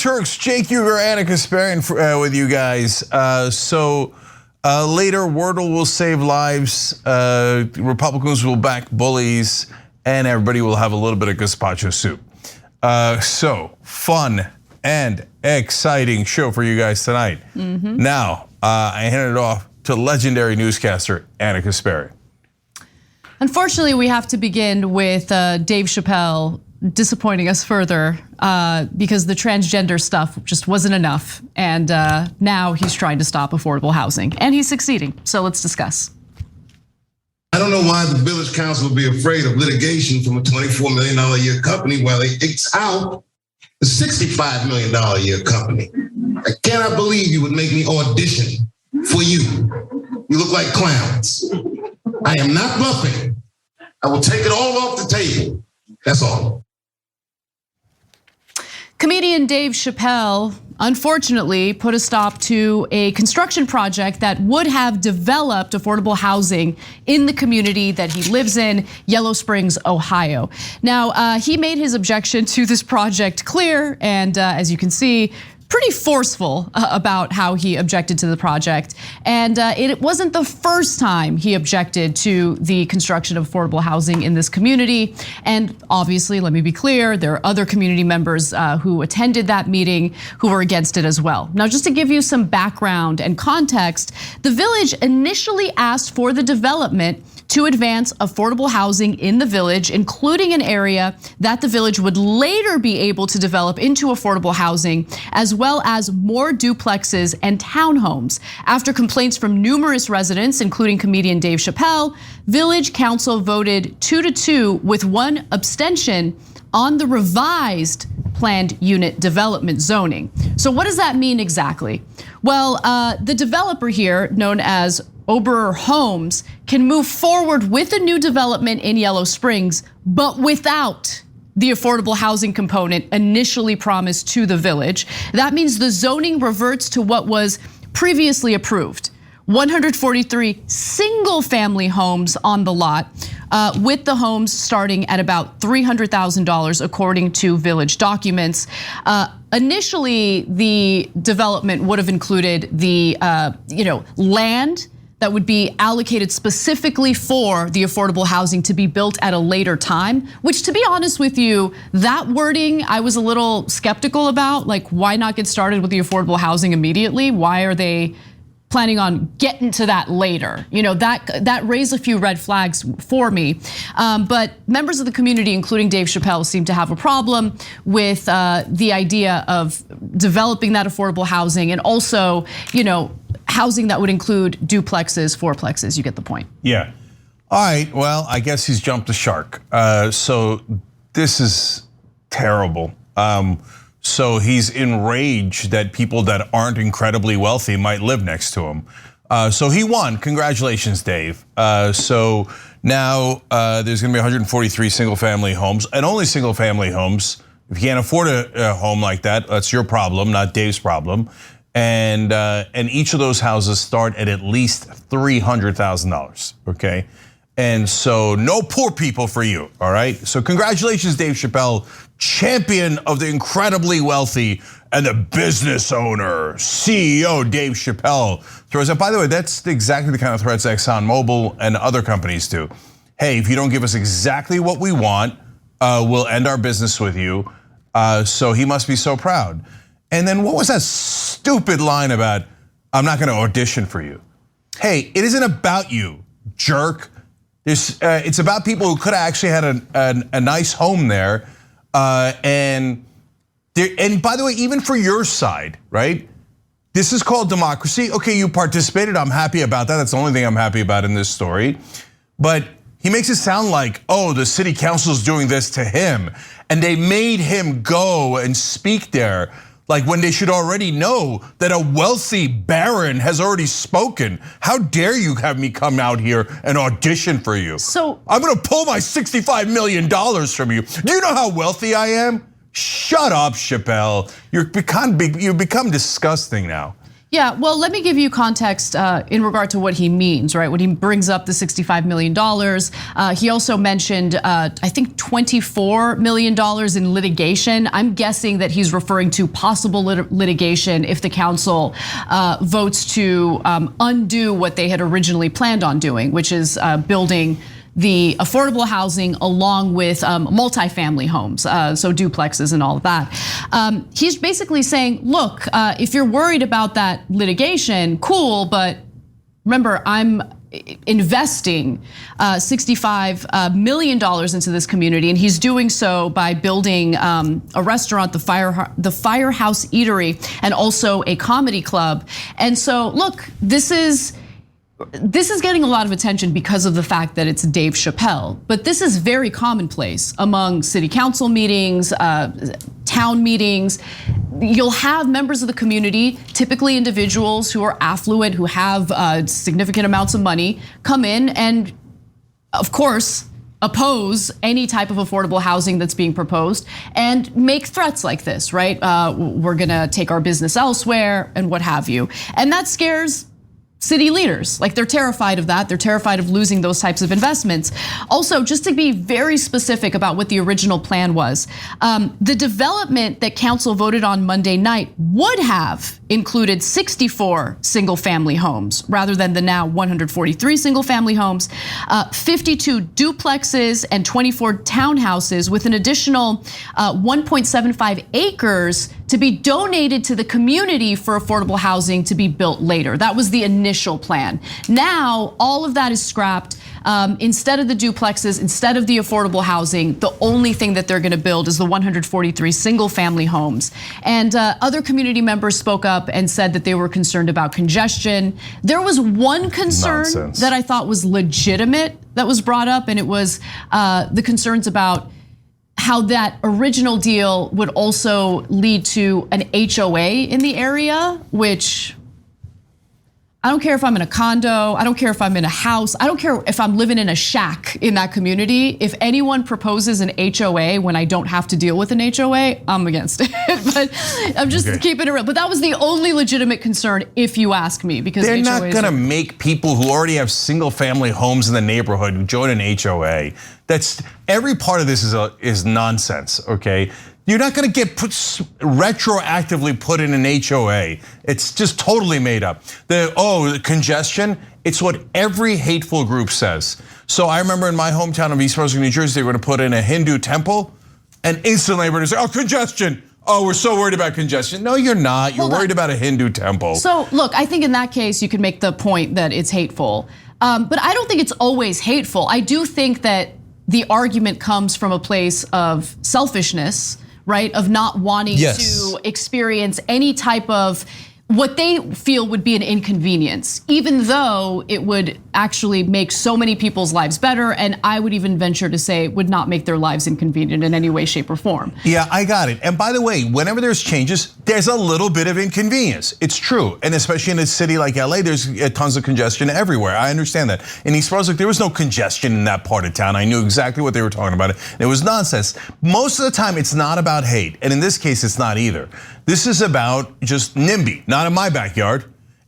Turks, Jake Uygur, Anna Kasparian with you guys. Later, Wordle will save lives. Republicans will back bullies, and everybody will have a little bit of gazpacho soup. So fun and exciting show for you guys tonight. Now, I hand it off to legendary newscaster Anna Kasparian. Unfortunately, we have to begin with Dave Chappelle disappointing us further because the transgender stuff just wasn't enough. And now he's trying to stop affordable housing, and he's succeeding. So let's discuss. I don't know why the village council would be afraid of litigation from a $24 million a year company while they ekes out a $65 million a year company. I cannot believe you would make me audition for you. You look like clowns. I am not bluffing. I will take it all off the table. That's all. Comedian Dave Chappelle, unfortunately, put a stop to a construction project that would have developed affordable housing in the community that he lives in, Yellow Springs, Ohio. Now, he made his objection to this project clear, and as you can see, pretty forceful about how he objected to the project. And it wasn't the first time he objected to the construction of affordable housing in this community. And obviously, let me be clear, there are other community members who attended that meeting who were against it as well. Now, just to give you some background and context, the village initially asked for the development to advance affordable housing in the village, including an area that the village would later be able to develop into affordable housing, as well as more duplexes and townhomes. After complaints from numerous residents, including comedian Dave Chappelle, Village Council voted 2-2 with one abstention on the revised planned unit development zoning. So what does that mean exactly? Well, the developer here, known as Oberer Homes, can move forward with a new development in Yellow Springs, but without the affordable housing component initially promised to the village. That means the zoning reverts to what was previously approved. 143 single family homes on the lot, with the homes starting at about $300,000 according to village documents. Initially, the development would have included the land that would be allocated specifically for the affordable housing to be built at a later time, which, to be honest with you, that wording I was a little skeptical about. Like, why not get started with the affordable housing immediately? Why are they planning on getting to that later? You know, that raised a few red flags for me. But members of the community, including Dave Chappelle, seem to have a problem with the idea of developing that affordable housing, and also, housing that would include duplexes, fourplexes. You get the point. Yeah. All right. Well, I guess he's jumped the shark. So this is terrible. So he's enraged that people that aren't incredibly wealthy might live next to him. So he won. Congratulations, Dave. So now there's going to be 143 single-family homes, and only single-family homes. If you can't afford a home like that, that's your problem, not Dave's problem. And each of those houses start at least $300,000. Okay. And so no poor people for you, all right? So congratulations, Dave Chappelle, champion of the incredibly wealthy and the business owner, CEO Dave Chappelle throws up. By the way, that's exactly the kind of threats ExxonMobil and other companies do. Hey, if you don't give us exactly what we want, we'll end our business with you. So he must be so proud. And then what was that stupid line about, I'm not gonna audition for you? Hey, it isn't about you, jerk. It's about people who could have actually had a nice home there. And by the way, even for your side, right? This is called democracy. Okay, you participated. I'm happy about that. That's the only thing I'm happy about in this story. But he makes it sound like, oh, the city council is doing this to him, and they made him go and speak there. Like when they should already know that a wealthy baron has already spoken. How dare you have me come out here and audition for you? So I'm gonna pull my $65 million from you. Do you know how wealthy I am? Shut up, Chappelle. You've become disgusting now. Yeah, well, let me give you context in regard to what he means, right? When he brings up the $65 million, he also mentioned, I think $24 million in litigation. I'm guessing that he's referring to possible litigation if the council votes to undo what they had originally planned on doing, which is building the affordable housing along with multifamily homes, so duplexes and all of that. He's basically saying, look, if you're worried about that litigation, cool, but remember, I'm investing $65 million into this community, and he's doing so by building a restaurant, the Firehouse Eatery, and also a comedy club. And so, look, this is getting a lot of attention because of the fact that it's Dave Chappelle, but this is very commonplace among city council meetings, town meetings. You'll have members of the community, typically individuals who are affluent, who have significant amounts of money, come in and, of course, oppose any type of affordable housing that's being proposed and make threats like this, right? We're gonna take our business elsewhere and what have you. And that scares city leaders. Like, they're terrified of that. They're terrified of losing those types of investments. Also, just to be very specific about what the original plan was, the development that council voted on Monday night would have included 64 single family homes rather than the now 143 single family homes, 52 duplexes and 24 townhouses with an additional 1.75 acres to be donated to the community for affordable housing to be built later. That was the initial plan. Now, all of that is scrapped. Instead of the duplexes, instead of the affordable housing, the only thing that they're gonna build is the 143 single family homes. And other community members spoke up and said that they were concerned about congestion. There was one concern that I thought was legitimate that was brought up, and it was the concerns about how that original deal would also lead to an HOA in the area, which I don't care if I'm in a condo, I don't care if I'm in a house, I don't care if I'm living in a shack in that community. If anyone proposes an HOA when I don't have to deal with an HOA, I'm against it. But I'm just keeping it real. But that was the only legitimate concern, if you ask me, because they're not gonna make people who already have single family homes in the neighborhood join an HOA. That's every part of this is nonsense, okay? You're not gonna get retroactively put in an HOA. It's just totally made up. The congestion, it's what every hateful group says. So I remember in my hometown of East Brunswick, New Jersey, they were gonna put in a Hindu temple, and instantly everybody said, oh, congestion. Oh, we're so worried about congestion. No, you're not. You're worried about a Hindu temple. So look, I think in that case, you could make the point that it's hateful. But I don't think it's always hateful. I do think that the argument comes from a place of selfishness, right? Of not wanting to experience any type of what they feel would be an inconvenience, even though it would actually make so many people's lives better, and I would even venture to say would not make their lives inconvenient in any way, shape, or form. Yeah, I got it. And by the way, whenever there's changes, there's a little bit of inconvenience. It's true, and especially in a city like LA, there's tons of congestion everywhere. I understand that. In East Brunswick, there was no congestion in that part of town. I knew exactly what they were talking about. It was nonsense. Most of the time, it's not about hate, and in this case, it's not either. This is about just NIMBY, not in my backyard.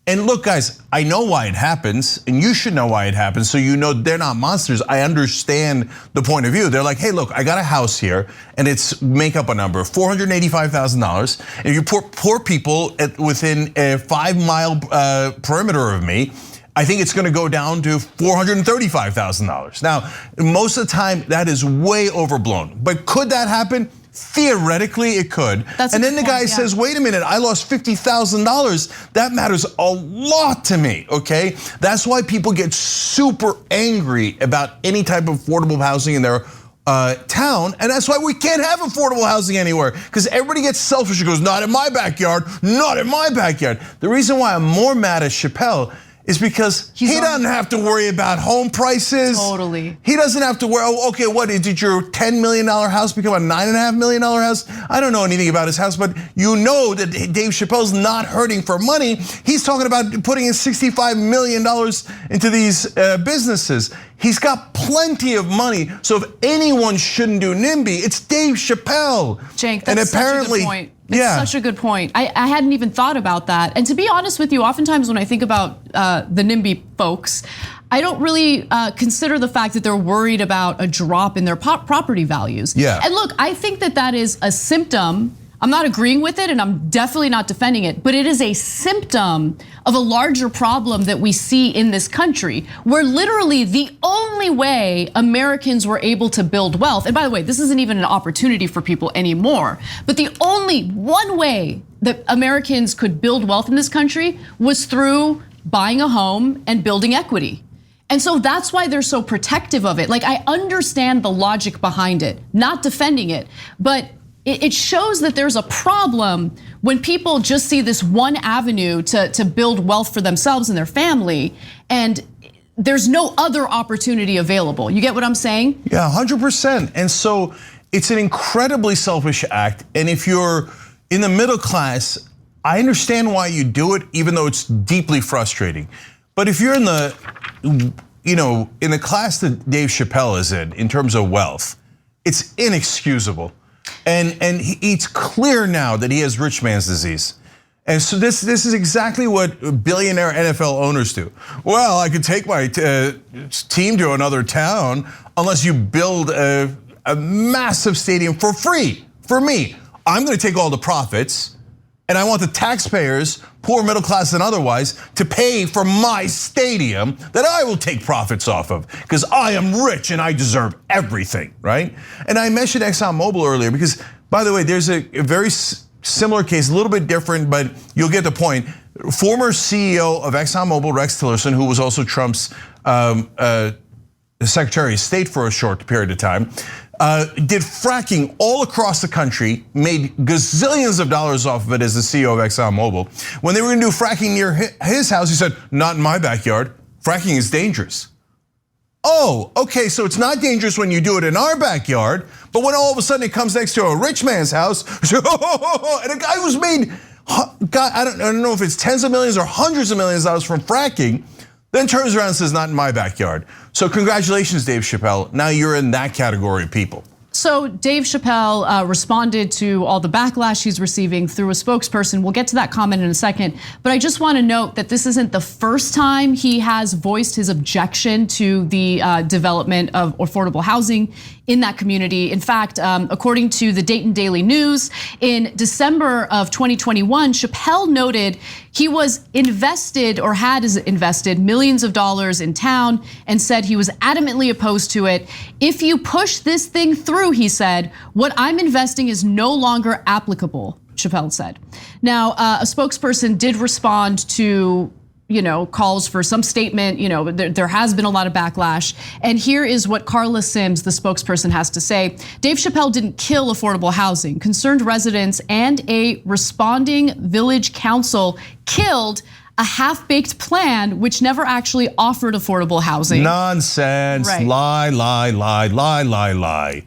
And look, guys, I know why it happens, and you should know why it happens, so you know they're not monsters. I understand the point of view. They're like, hey, look, I got a house here, and it's, make up a number, $485,000. If you put poor people within a 5-mile perimeter of me, I think it's gonna go down to $435,000. Now, most of the time, that is way overblown, but could that happen? Theoretically, it could. And then the guy says, wait a minute, I lost $50,000. That matters a lot to me, okay? That's why people get super angry about any type of affordable housing, and they're town, and that's why we can't have affordable housing anywhere, because everybody gets selfish and goes, not in my backyard, not in my backyard. The reason why I'm more mad at Chappelle is because he doesn't have to worry about home prices. Totally. He doesn't have to worry, oh, okay, what, did your $10 million house become a $9.5 million house? I don't know anything about his house, but you know that Dave Chappelle's not hurting for money. He's talking about putting in $65 million into these businesses. He's got plenty of money, so if anyone shouldn't do NIMBY, it's Dave Chappelle. Cenk, that's such a good point. It's such a good point. I hadn't even thought about that. And to be honest with you, oftentimes when I think about the NIMBY folks, I don't really consider the fact that they're worried about a drop in their property values. Yeah. And look, I think that that is a symptom. I'm not agreeing with it and I'm definitely not defending it, but it is a symptom of a larger problem that we see in this country, where literally the only way Americans were able to build wealth, and by the way, this isn't even an opportunity for people anymore, but the only one way that Americans could build wealth in this country was through buying a home and building equity. And so that's why they're so protective of it. Like, I understand the logic behind it, not defending it, but it shows that there's a problem when people just see this one avenue to build wealth for themselves and their family, and there's no other opportunity available. You get what I'm saying? Yeah, 100%. And so it's an incredibly selfish act. And if you're in the middle class, I understand why you do it, even though it's deeply frustrating. But if you're in the, in the class that Dave Chappelle is in terms of wealth, it's inexcusable. And it's clear now that he has rich man's disease. And so this is exactly what billionaire NFL owners do. Well, I could take my team to another town unless you build a massive stadium for free for me. I'm gonna take all the profits, and I want the taxpayers, poor middle class and otherwise, to pay for my stadium that I will take profits off of, because I am rich and I deserve everything, right? And I mentioned ExxonMobil earlier because, by the way, there's a very similar case, a little bit different, but you'll get the point. Former CEO of ExxonMobil, Rex Tillerson, who was also Trump's Secretary of State for a short period of time, did fracking all across the country, made gazillions of dollars off of it as the CEO of ExxonMobil. When they were gonna do fracking near his house, he said, not in my backyard, fracking is dangerous. Oh, okay, so it's not dangerous when you do it in our backyard, but when all of a sudden it comes next to a rich man's house, and a guy who's made, I don't know if it's tens of millions or hundreds of millions of dollars from fracking, then turns around and says, not in my backyard. So congratulations, Dave Chappelle. Now you're in that category of people. So Dave Chappelle responded to all the backlash he's receiving through a spokesperson. We'll get to that comment in a second, but I just want to note that this isn't the first time he has voiced his objection to the development of affordable housing in that community. In fact, according to the Dayton Daily News, in December of 2021, Chappelle noted he was invested or had invested millions of dollars in town and said he was adamantly opposed to it. If you push this thing through, he said, what I'm investing is no longer applicable, Chappelle said. Now, a spokesperson did respond to calls for some statement. There has been a lot of backlash. And here is what Carla Sims, the spokesperson, has to say. Dave Chappelle didn't kill affordable housing. Concerned residents and a responding village council killed a half-baked plan which never actually offered affordable housing. Nonsense, right. Lie.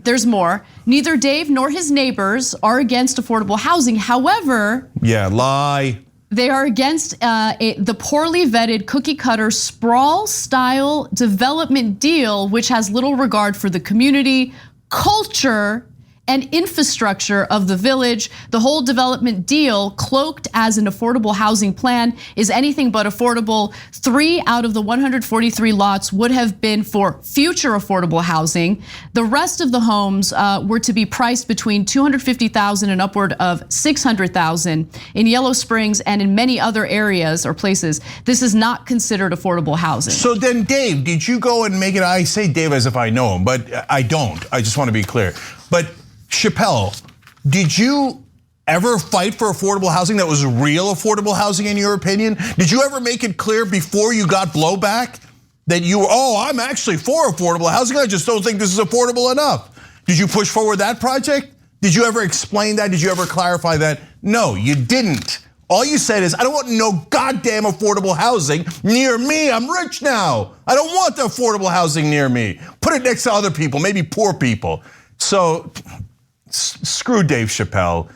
There's more. Neither Dave nor his neighbors are against affordable housing. However, lie. They are against the poorly vetted cookie cutter sprawl style development deal, which has little regard for the community, culture, and infrastructure of the village. The whole development deal, cloaked as an affordable housing plan, is anything but affordable. 3 out of the 143 lots would have been for future affordable housing. The rest of the homes were to be priced between $250,000 and upward of $600,000 in Yellow Springs and in many other areas or places. This is not considered affordable housing. So then, Dave, did you go and make it? I say Dave as if I know him, but I don't. I just want to be clear. But Chappelle, did you ever fight for affordable housing that was real affordable housing in your opinion? Did you ever make it clear before you got blowback that I'm actually for affordable housing, I just don't think this is affordable enough? Did you push forward that project? Did you ever explain that? Did you ever clarify that? No, you didn't. All you said is, I don't want no goddamn affordable housing near me. I'm rich now. I don't want the affordable housing near me. Put it next to other people, maybe poor people. So screw Dave Chappelle.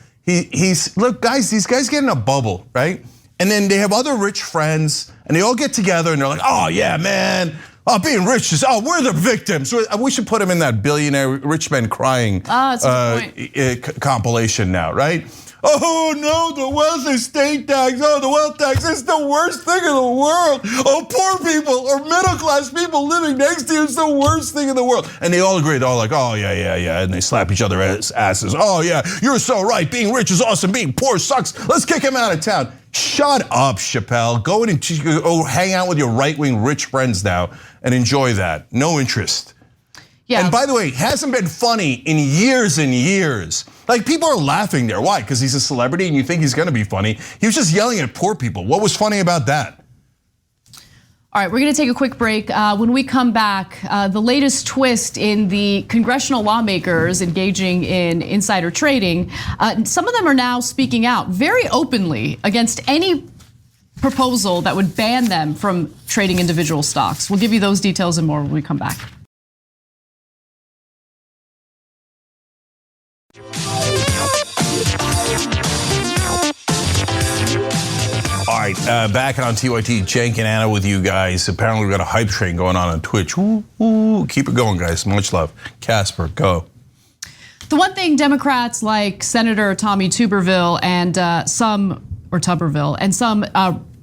Look, guys, these guys get in a bubble, right? And then they have other rich friends and they all get together and they're like, oh yeah, man. Oh, being rich is, we're the victims. We should put him in that billionaire rich men crying compilation now, right? Oh no, the wealth estate tax. Oh, the wealth tax is the worst thing in the world. Oh, poor people or middle class people living next to you is the worst thing in the world. And they all agree. They're all like, oh yeah. And they slap each other's asses. Oh yeah, you're so right. Being rich is awesome. Being poor sucks. Let's kick him out of town. Shut up, Chappelle. Go in and hang out with your right-wing rich friends now and enjoy that. No interest. Yeah. And by the way, it hasn't been funny in years and years. Like, people are laughing there. Why? Because he's a celebrity and you think he's gonna be funny. He was just yelling at poor people. What was funny about that? All right, we're gonna take a quick break. When we come back, the latest twist in the congressional lawmakers engaging in insider trading, some of them are now speaking out very openly against any proposal that would ban them from trading individual stocks. We'll give you those details and more when we come back. All right, back on TYT, Cenk and Anna with you guys. Apparently we've got a hype train going on Twitch. Ooh, keep it going, guys. Much love. Casper, go. The one thing Democrats like Senator Tommy Tuberville and some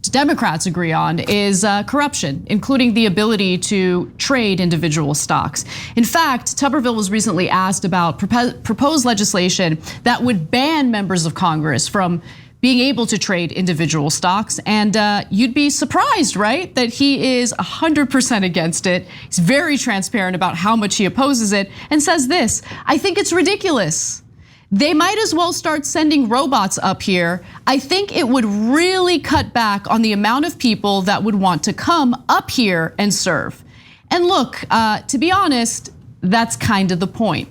Democrats agree on is corruption, including the ability to trade individual stocks. In fact, Tuberville was recently asked about proposed legislation that would ban members of Congress from being able to trade individual stocks. And you'd be surprised, right, that he is 100% against it. He's very transparent about how much he opposes it and says this: I think it's ridiculous. They might as well start sending robots up here. I think it would really cut back on the amount of people that would want to come up here and serve. And look, to be honest, that's kind of the point.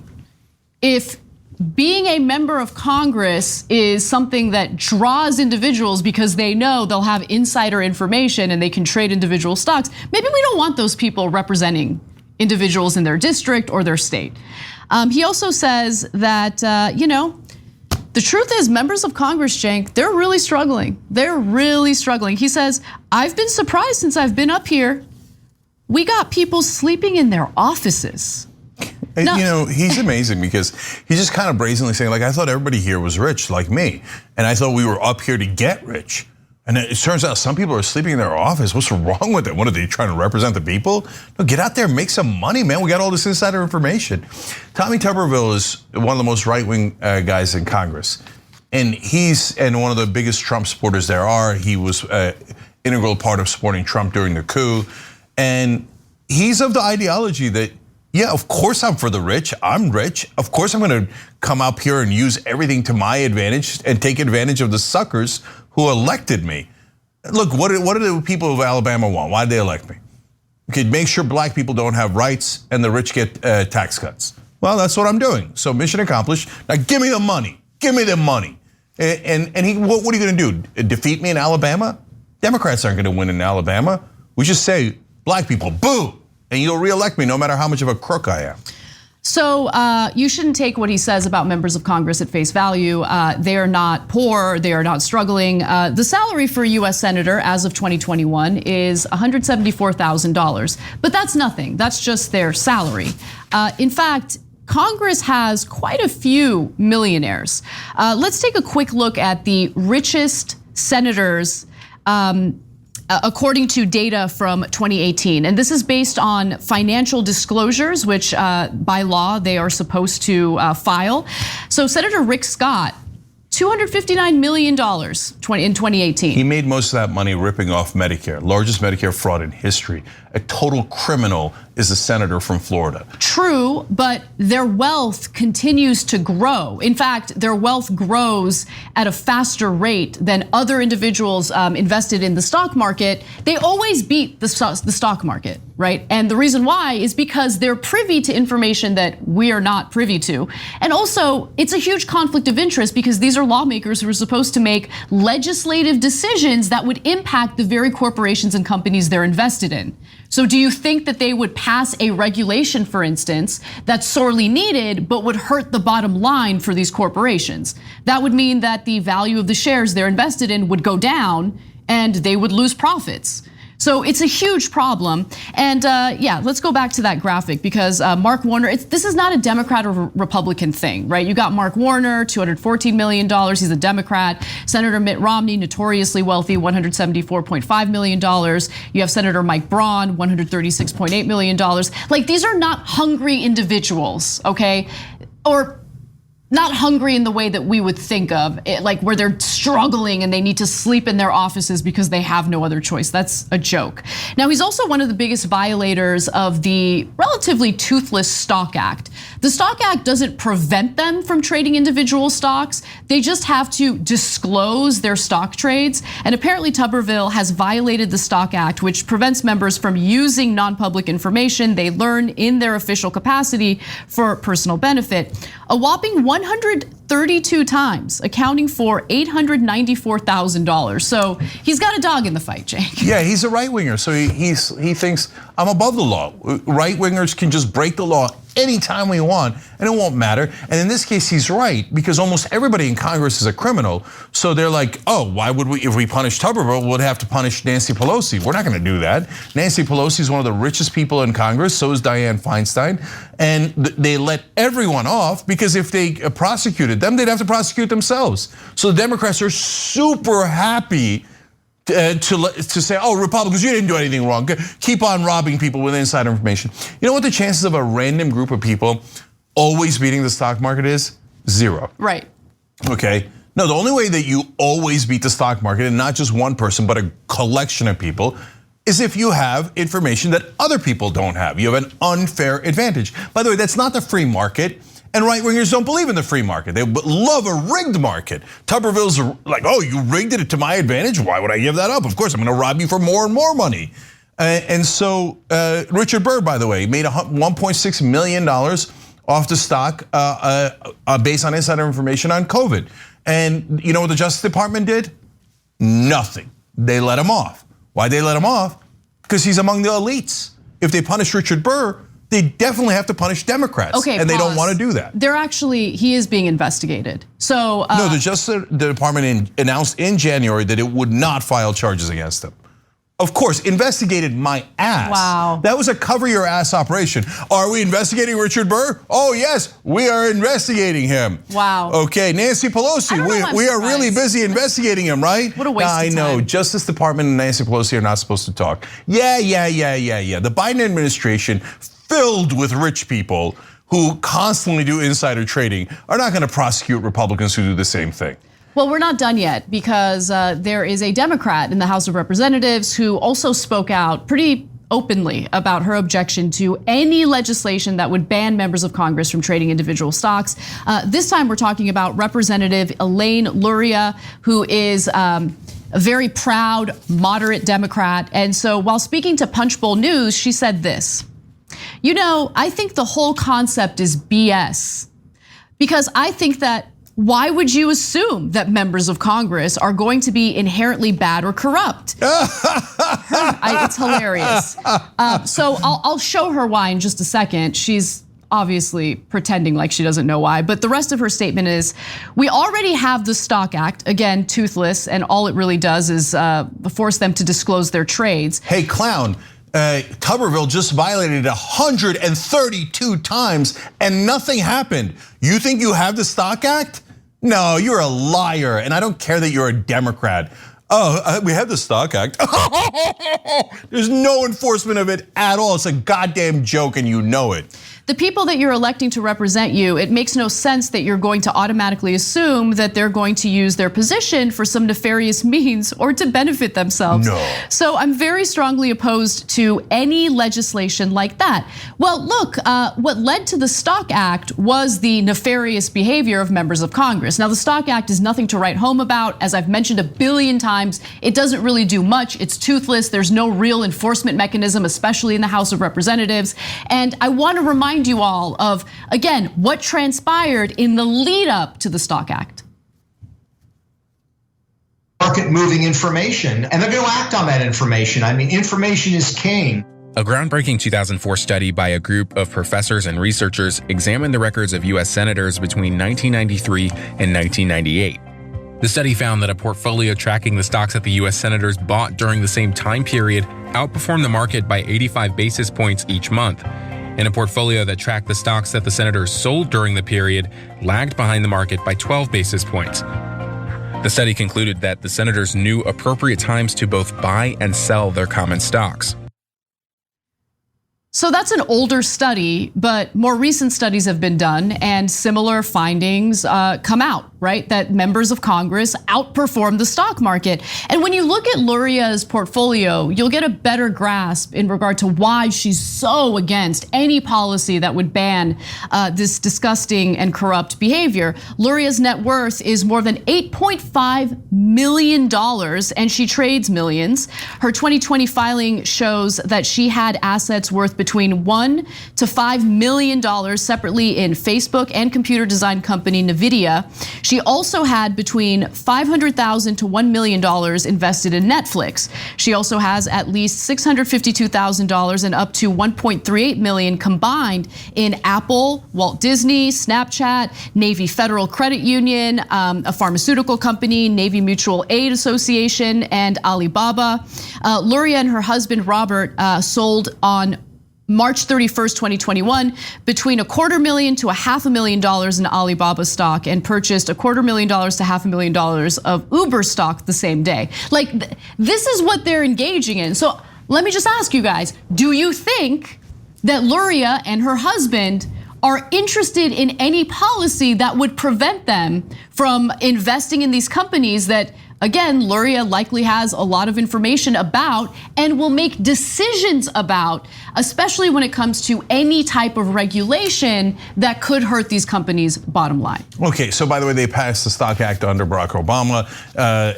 If being a member of Congress is something that draws individuals because they know they'll have insider information and they can trade individual stocks, maybe we don't want those people representing individuals in their district or their state. He also says that, the truth is members of Congress, Cenk, they're really struggling. They're really struggling. He says, I've been surprised since I've been up here. We got people sleeping in their offices. And, he's amazing because he's just kind of brazenly saying, like, I thought everybody here was rich like me. And I thought we were up here to get rich. And it turns out some people are sleeping in their office. What's wrong with it? What are they trying to represent the people? No, get out there and make some money, man. We got all this insider information. Tommy Tuberville is one of the most right-wing guys in Congress. And he's one of the biggest Trump supporters there are. He was an integral part of supporting Trump during the coup. And he's of the ideology that, yeah, of course I'm for the rich. I'm rich. Of course I'm gonna come up here and use everything to my advantage and take advantage of the suckers who elected me. Look, what do the people of Alabama want? Why did they elect me? Okay, make sure black people don't have rights and the rich get tax cuts. Well, that's what I'm doing. So mission accomplished. Now give me the money. Give me the money. And what are you gonna do? Defeat me in Alabama? Democrats aren't gonna win in Alabama. We just say, black people, boo. And you'll reelect me no matter how much of a crook I am. So you shouldn't take what he says about members of Congress at face value. They are not poor, they are not struggling. The salary for a US Senator as of 2021 is $174,000, but that's nothing, that's just their salary. In fact, Congress has quite a few millionaires. Let's take a quick look at the richest senators according to data from 2018. And this is based on financial disclosures, which by law they are supposed to file. So Senator Rick Scott, $259 million in 2018. He made most of that money ripping off Medicare, largest Medicare fraud in history, a total criminal is a senator from Florida. True, but their wealth continues to grow. In fact, their wealth grows at a faster rate than other individuals invested in the stock market. They always beat the stock market, right? And the reason why is because they're privy to information that we are not privy to. And also, it's a huge conflict of interest because these are lawmakers who are supposed to make legislative decisions that would impact the very corporations and companies they're invested in. So do you think that they would pass a regulation, for instance, that's sorely needed, but would hurt the bottom line for these corporations? That would mean that the value of the shares they're invested in would go down and they would lose profits. So it's a huge problem. And yeah, let's go back to that graphic because Mark Warner, this is not a Democrat or Republican thing, right? You got Mark Warner, $214 million, he's a Democrat. Senator Mitt Romney, notoriously wealthy, $174.5 million. You have Senator Mike Braun, $136.8 million. Like, these are not hungry individuals, okay? Or not hungry in the way that we would think of it, like where they're struggling and they need to sleep in their offices because they have no other choice. That's a joke. Now, he's also one of the biggest violators of the relatively toothless Stock Act. The Stock Act doesn't prevent them from trading individual stocks. They just have to disclose their stock trades. And apparently Tuberville has violated the Stock Act, which prevents members from using non-public information they learn in their official capacity for personal benefit. A whopping 132 times, accounting for $894,000. So he's got a dog in the fight, Cenk. Yeah, he's a right winger, so he thinks I'm above the law. Right wingers can just break the law anytime we want, and it won't matter. And in this case, he's right because almost everybody in Congress is a criminal. So they're like, oh, why would we? If we punish Tuberville, we'd have to punish Nancy Pelosi. We're not going to do that. Nancy Pelosi is one of the richest people in Congress. So is Dianne Feinstein, and they let everyone off because if they prosecuted them, they'd have to prosecute themselves. So the Democrats are super happy to say, oh, Republicans, you didn't do anything wrong. Keep on robbing people with insider information. You know what the chances of a random group of people always beating the stock market is? Zero. Right. Okay. No, the only way that you always beat the stock market, and not just one person, but a collection of people, is if you have information that other people don't have. You have an unfair advantage. By the way, that's not the free market. And right-wingers don't believe in the free market. They love a rigged market. Tuberville's like, oh, you rigged it to my advantage? Why would I give that up? Of course, I'm gonna rob you for more and more money. And so Richard Burr, by the way, made $1.6 million off the stock based on insider information on COVID. And you know what the Justice Department did? Nothing. They let him off. Why'd they let him off? Because he's among the elites. If they punish Richard Burr, they definitely have to punish Democrats, okay, and they don't want to do that. He is being investigated. So no, the Justice Department announced in January that it would not file charges against him. Of course, investigated my ass. Wow. That was a cover your ass operation. Are we investigating Richard Burr? Oh yes, we are investigating him. Wow. Okay, Nancy Pelosi, we are really busy investigating him, right? What a waste of time. I know, Justice Department and Nancy Pelosi are not supposed to talk. Yeah. The Biden administration, filled with rich people who constantly do insider trading, are not gonna prosecute Republicans who do the same thing. Well, we're not done yet because there is a Democrat in the House of Representatives who also spoke out pretty openly about her objection to any legislation that would ban members of Congress from trading individual stocks. This time we're talking about Representative Elaine Luria, who is a very proud, moderate Democrat. And so while speaking to Punchbowl News, she said this: you know, I think the whole concept is BS because I think that why would you assume that members of Congress are going to be inherently bad or corrupt? It's hilarious. So I'll show her why in just a second. She's obviously pretending like she doesn't know why, but the rest of her statement is, we already have the Stock Act, again, toothless, and all it really does is force them to disclose their trades. Hey, clown. Tuberville just violated it 132 times and nothing happened. You think you have the Stock Act? No, you're a liar, and I don't care that you're a Democrat. Oh, we have the Stock Act. There's no enforcement of it at all. It's a goddamn joke, and you know it. the people that you're electing to represent you, it makes no sense that you're going to automatically assume that they're going to use their position for some nefarious means or to benefit themselves. No. So I'm very strongly opposed to any legislation like that. Well, look, what led to the Stock Act was the nefarious behavior of members of Congress. Now, the Stock Act is nothing to write home about. As I've mentioned a billion times, it doesn't really do much. It's toothless. There's no real enforcement mechanism, especially in the House of Representatives. And I want to remind you all of, again, what transpired in the lead up to the Stock Act. Market moving information, and they're going to act on that information. I mean, information is king. A groundbreaking 2004 study by a group of professors and researchers examined the records of US senators between 1993 and 1998. The study found that a portfolio tracking the stocks that the US senators bought during the same time period outperformed the market by 85 basis points each month, and a portfolio that tracked the stocks that the senators sold during the period lagged behind the market by 12 basis points. The study concluded that the senators knew appropriate times to both buy and sell their common stocks. So that's an older study, but more recent studies have been done and similar findings come out, right? That members of Congress outperform the stock market. And when you look at Luria's portfolio, you'll get a better grasp in regard to why she's so against any policy that would ban this disgusting and corrupt behavior. Luria's net worth is more than $8.5 million, and she trades millions. Her 2020 filing shows that she had assets worth between $1 to $5 million separately in Facebook and computer design company Nvidia. She also had between $500,000 to $1 million invested in Netflix. She also has at least $652,000 and up to $1.38 million combined in Apple, Walt Disney, Snapchat, Navy Federal Credit Union, a pharmaceutical company, Navy Mutual Aid Association, and Alibaba. Luria and her husband Robert sold on March 31st, 2021, between $250,000 to $500,000 in Alibaba stock and purchased $250,000 to $500,000 of Uber stock the same day. Like, this is what they're engaging in. So let me just ask you guys, do you think that Luria and her husband are interested in any policy that would prevent them from investing in these companies that, again, Luria likely has a lot of information about and will make decisions about, especially when it comes to any type of regulation that could hurt these companies' bottom line? Okay, so by the way, they passed the Stock Act under Barack Obama,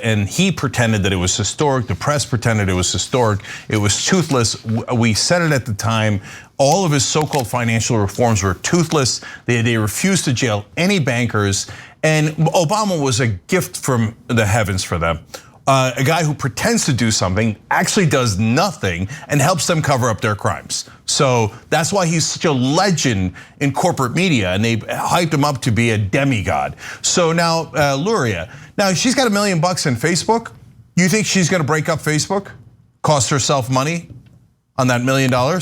and he pretended that it was historic. The press pretended it was historic. It was toothless. We said it at the time. All of his so-called financial reforms were toothless. They refused to jail any bankers. And Obama was a gift from the heavens for them. A guy who pretends to do something, actually does nothing, and helps them cover up their crimes. So that's why he's such a legend in corporate media, and they hyped him up to be a demigod. So now Luria, now she's got $1 million in Facebook. You think she's gonna break up Facebook? Cost herself money on that $1 million?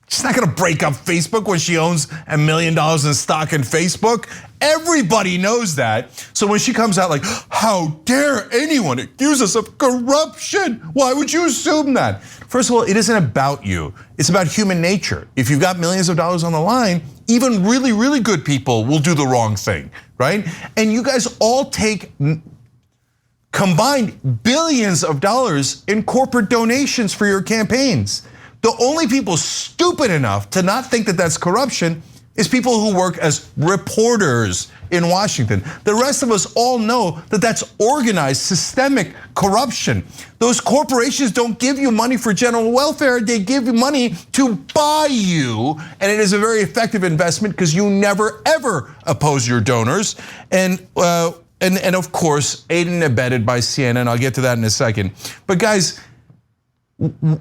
She's not gonna break up Facebook when she owns $1 million in stock in Facebook. Everybody knows that. So when she comes out like, how dare anyone accuse us of corruption? Why would you assume that? First of all, it isn't about you. It's about human nature. If you've got millions of dollars on the line, even really, really good people will do the wrong thing, right? And you guys all take combined billions of dollars in corporate donations for your campaigns. The only people stupid enough to not think that that's corruption is people who work as reporters in Washington. The rest of us all know that that's organized, systemic corruption. Those corporations don't give you money for general welfare, they give you money to buy you. And it is a very effective investment because you never ever oppose your donors. And of course, aided and abetted by CNN, I'll get to that in a second. But guys,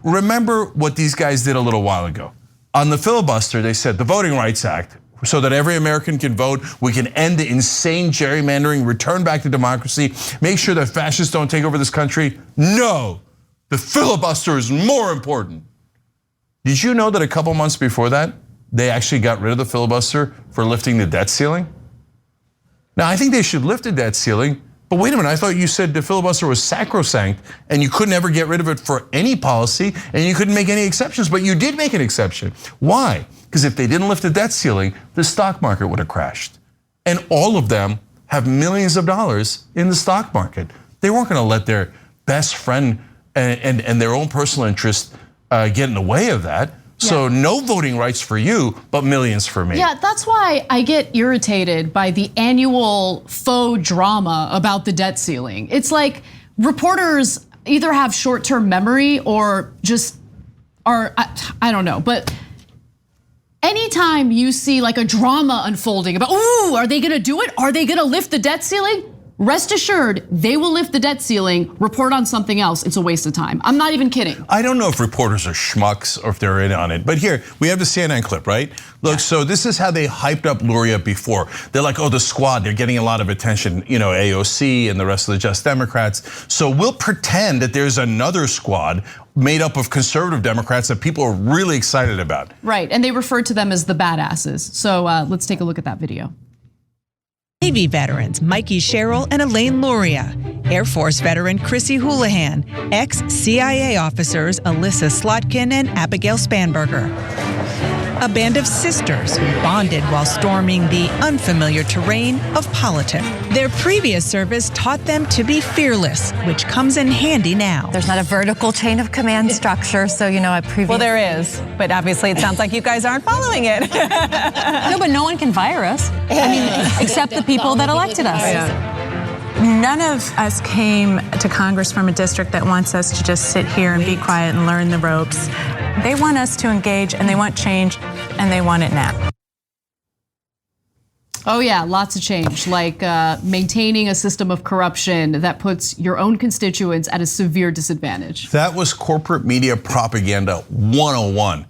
remember what these guys did a little while ago. On the filibuster, they said the Voting Rights Act, so that every American can vote, we can end the insane gerrymandering, return back to democracy, make sure that fascists don't take over this country. No, the filibuster is more important. Did you know that a couple months before that, they actually got rid of the filibuster for lifting the debt ceiling? Now, I think they should lift the debt ceiling. But wait a minute, I thought you said the filibuster was sacrosanct and you couldn't ever get rid of it for any policy and you couldn't make any exceptions, but you did make an exception. Why? Because if they didn't lift the debt ceiling, the stock market would have crashed. And all of them have millions of dollars in the stock market. They weren't going to let their best friend and their own personal interest get in the way of that. So no voting rights for you, but millions for me. Yeah, that's why I get irritated by the annual faux drama about the debt ceiling. It's like reporters either have short-term memory or just are, I don't know, but anytime you see like a drama unfolding about, ooh, are they gonna do it? Are they gonna lift the debt ceiling? Rest assured, they will lift the debt ceiling, report on something else. It's a waste of time. I'm not even kidding. I don't know if reporters are schmucks or if they're in on it, but here, we have the CNN clip, right? Look, so this is how they hyped up Luria before. They're like, oh, the squad, they're getting a lot of attention, you know, AOC and the rest of the Just Democrats. So we'll pretend that there's another squad made up of conservative Democrats that people are really excited about. Right, and they refer to them as the badasses. So let's take a look at that video. Navy veterans Mikey Sherrill and Elaine Luria, Air Force veteran Chrissy Houlihan, ex-CIA officers Alyssa Slotkin and Abigail Spanberger. A band of sisters who bonded while storming the unfamiliar terrain of politics. Their previous service taught them to be fearless, which comes in handy now. There's not a vertical chain of command structure, so Well, there is, but obviously it sounds like you guys aren't following it. No, but no one can fire us. I mean, except the people that elected us. None of us came to Congress from a district that wants us to just sit here and be quiet and learn the ropes. They want us to engage, and they want change, and they want it now. Oh yeah, lots of change, like maintaining a system of corruption that puts your own constituents at a severe disadvantage. That was corporate media propaganda 101.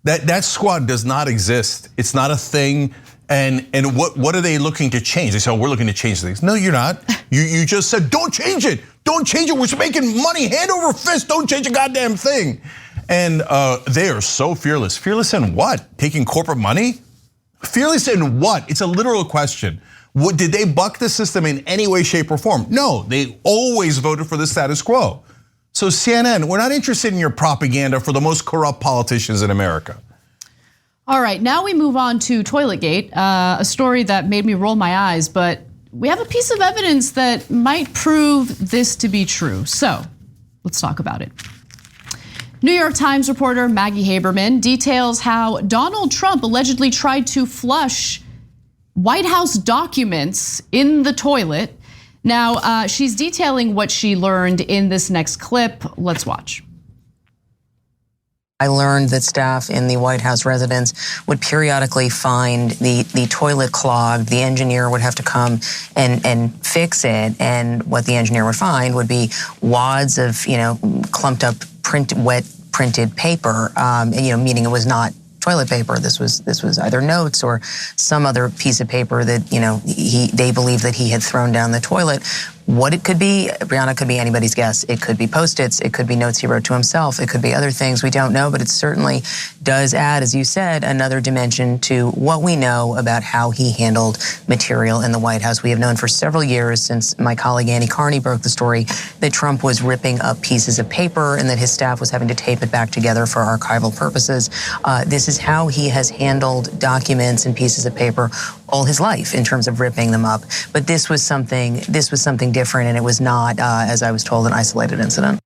That squad does not exist. It's not a thing. And what are they looking to change? They say, oh, we're looking to change things. No, you're not. You just said, don't change it. Don't change it. We're making money hand over fist. Don't change a goddamn thing. And they are so fearless. Fearless in what? Taking corporate money? Fearless in what? It's a literal question. Did they buck the system in any way, shape, or form? No, they always voted for the status quo. So CNN, we're not interested in your propaganda for the most corrupt politicians in America. All right, now we move on to ToiletGate, a story that made me roll my eyes, but we have a piece of evidence that might prove this to be true. So let's talk about it. New York Times reporter Maggie Haberman details how Donald Trump allegedly tried to flush White House documents in the toilet. Now, she's detailing what she learned in this next clip. Let's watch. I learned that staff in the White House residence would periodically find the toilet clogged. The engineer would have to come and fix it. And what the engineer would find would be wads of, clumped up wet printed paper, meaning it was not toilet paper. This was either notes or some other piece of paper that, they believed that he had thrown down the toilet. What it could be, Brianna, could be anybody's guess. It could be Post-its, it could be notes he wrote to himself, it could be other things we don't know, but it certainly does add, as you said, another dimension to what we know about how he handled material in the White House. We have known for several years, since my colleague Annie Carney broke the story, that Trump was ripping up pieces of paper and that his staff was having to tape it back together for archival purposes. This is how he has handled documents and pieces of paper all his life in terms of ripping them up. But this was something different, and it was not, as I was told, an isolated incident.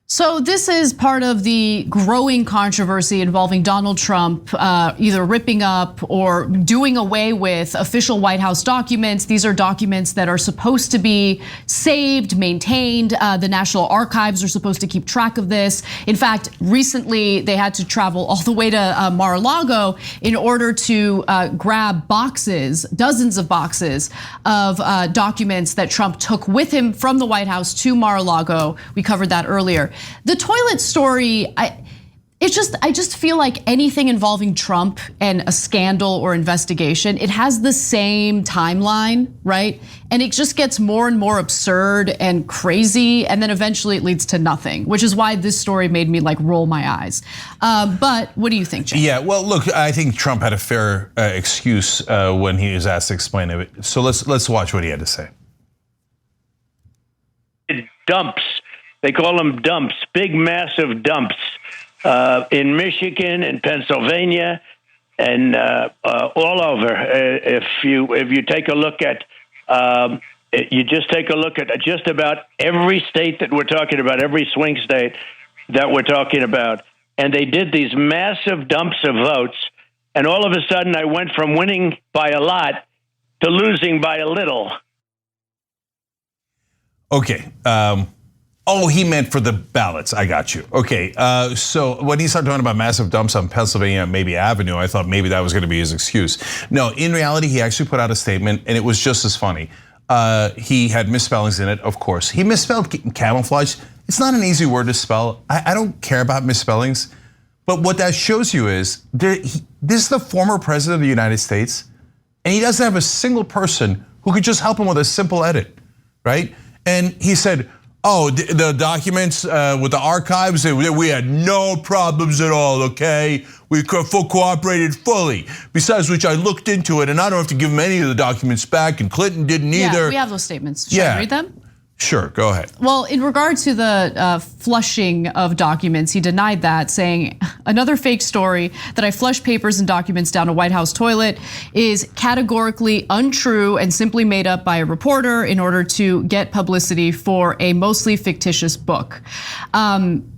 So this is part of the growing controversy involving Donald Trump either ripping up or doing away with official White House documents. These are documents that are supposed to be saved, maintained. The National Archives are supposed to keep track of this. In fact, recently they had to travel all the way to Mar-a-Lago in order to grab boxes, dozens of boxes of documents that Trump took with him from the White House to Mar-a-Lago. We covered that earlier. The toilet story, I just feel like anything involving Trump and a scandal or investigation, it has the same timeline, right? And it just gets more and more absurd and crazy, and then eventually it leads to nothing, which is why this story made me like roll my eyes. But what do you think, Cenk? Yeah, well, look, I think Trump had a fair excuse when he was asked to explain it. So let's watch what he had to say. Dumps. They call them dumps, big, massive dumps. in Michigan and Pennsylvania and all over. If you take a look at, you just take a look at just about every state that we're talking about, every swing state that we're talking about, and they did these massive dumps of votes, and all of a sudden I went from winning by a lot to losing by a little. Okay. Oh, he meant for the ballots. I got you. Okay. So when he started talking about massive dumps on Pennsylvania, maybe Avenue, I thought maybe that was going to be his excuse. No, in reality, he actually put out a statement, and it was just as funny. He had misspellings in it, of course. He misspelled camouflage. It's not an easy word to spell. I don't care about misspellings, but what that shows you is this is the former president of the United States, and he doesn't have a single person who could just help him with a simple edit, right? And he said, oh, the documents with the archives, we had no problems at all, okay? We cooperated fully. Besides which, I looked into it, and I don't have to give him any of the documents back, and Clinton didn't either. Yeah, we have those statements. Should I read them? Sure, go ahead. Well, in regard to the flushing of documents, he denied that, saying, another fake story that I flushed papers and documents down a White House toilet is categorically untrue and simply made up by a reporter in order to get publicity for a mostly fictitious book.